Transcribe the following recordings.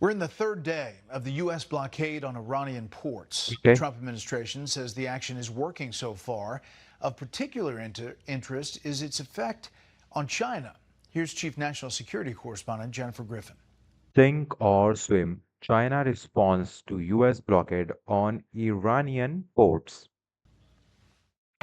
We're in the third day of the U.S. blockade on Iranian ports. The Okay. Trump administration says the action is working so far. Of particular interest is its effect on China. Here's Chief National Security Correspondent Jennifer Griffin. Sink or swim. China responds to US blockade on Iranian ports.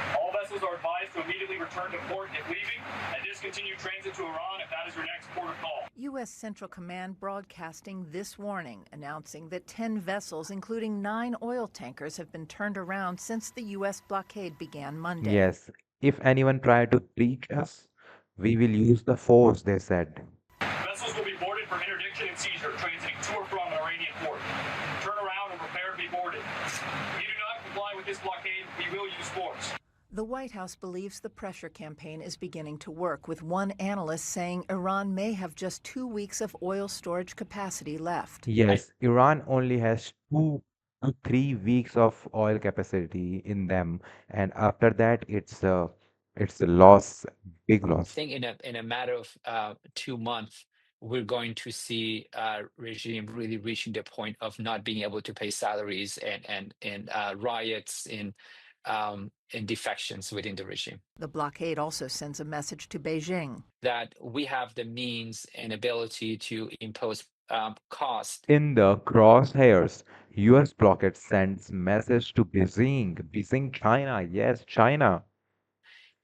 All vessels are advised to immediately return to port if leaving and discontinue transit to Iran if that is your next port of call. U.S. Central Command broadcasting this warning, announcing that 10 vessels, including 9 oil tankers, have been turned around since the U.S. blockade began Monday. Yes, if anyone try to breach us, we will use the force, they said. Vessels will be boarded for interdiction and seizure, transiting to or from an Iranian port. Turn around and prepare to be boarded. If you do not comply with this blockade, we will use force. The White House believes the pressure campaign is beginning to work, with one analyst saying Iran may have just 2 weeks of oil storage capacity left. Yes, Iran only has 2 to 3 weeks of oil capacity in them, and after that, it's a loss, big I loss. think in a matter of 2 months, we're going to see regime really reaching the point of not being able to pay salaries and riots in defections within the regime. The blockade also sends a message to Beijing. That we have the means and ability to impose cost In the crosshairs, US blockade sends message to Beijing, China, yes, China.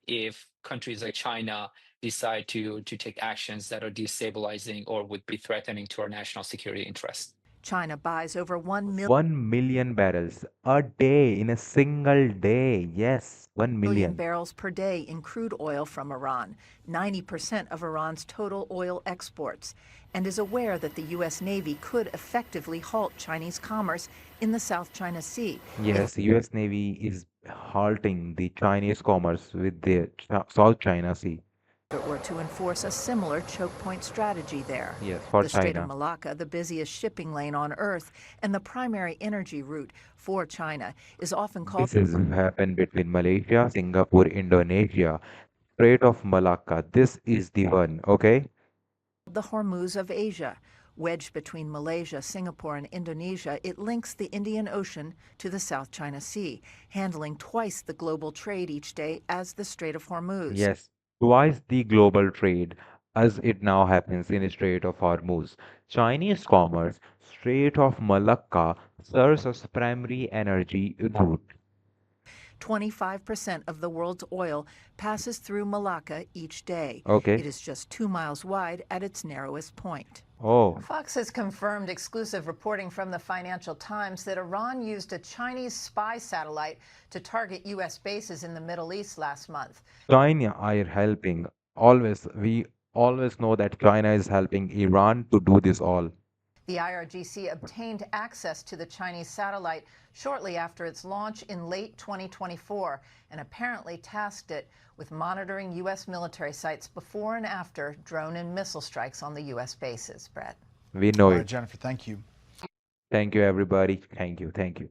if countries like China decide to take actions that are destabilizing or would be threatening to our national security interests. China buys over 1 million 1 million barrels a day in a single day. Yes, 1 million. barrels per day in crude oil from Iran, 90% of Iran's total oil exports, and is aware that the U.S. Navy could effectively halt Chinese commerce in the South China Sea. Yes, US Navy is halting the Chinese commerce with the South China Sea. If it were to enforce a similar choke point strategy there. Yes, for The Strait of China. Malacca, the busiest shipping lane on Earth and the primary energy route for China, is often called This has happened between Malaysia, Singapore, Indonesia. Strait of Malacca. This is the one, okay? the Hormuz of Asia. Wedged between Malaysia, Singapore, and Indonesia, it links the Indian Ocean to the South China Sea, handling twice the global trade each day as the Strait of Hormuz. Yes, twice the global trade as it now happens in Strait of Hormuz. Chinese commerce, Strait of Malacca serves as primary energy route. 25% of the world's oil passes through Malacca each day. Okay. It is just 2 miles wide at its narrowest point. Oh, Fox has confirmed exclusive reporting from the Financial Times that Iran used a Chinese spy satellite to target U.S. bases in the Middle East last month. China are helping. Always, we always know that China is helping Iran to do this all. The IRGC obtained access to the Chinese satellite shortly after its launch in late 2024 and apparently tasked it with monitoring U.S. military sites before and after drone and missile strikes on the U.S. bases. Brett. We know All right, it. Jennifer, thank you. Thank you, everybody. Thank you. Thank you.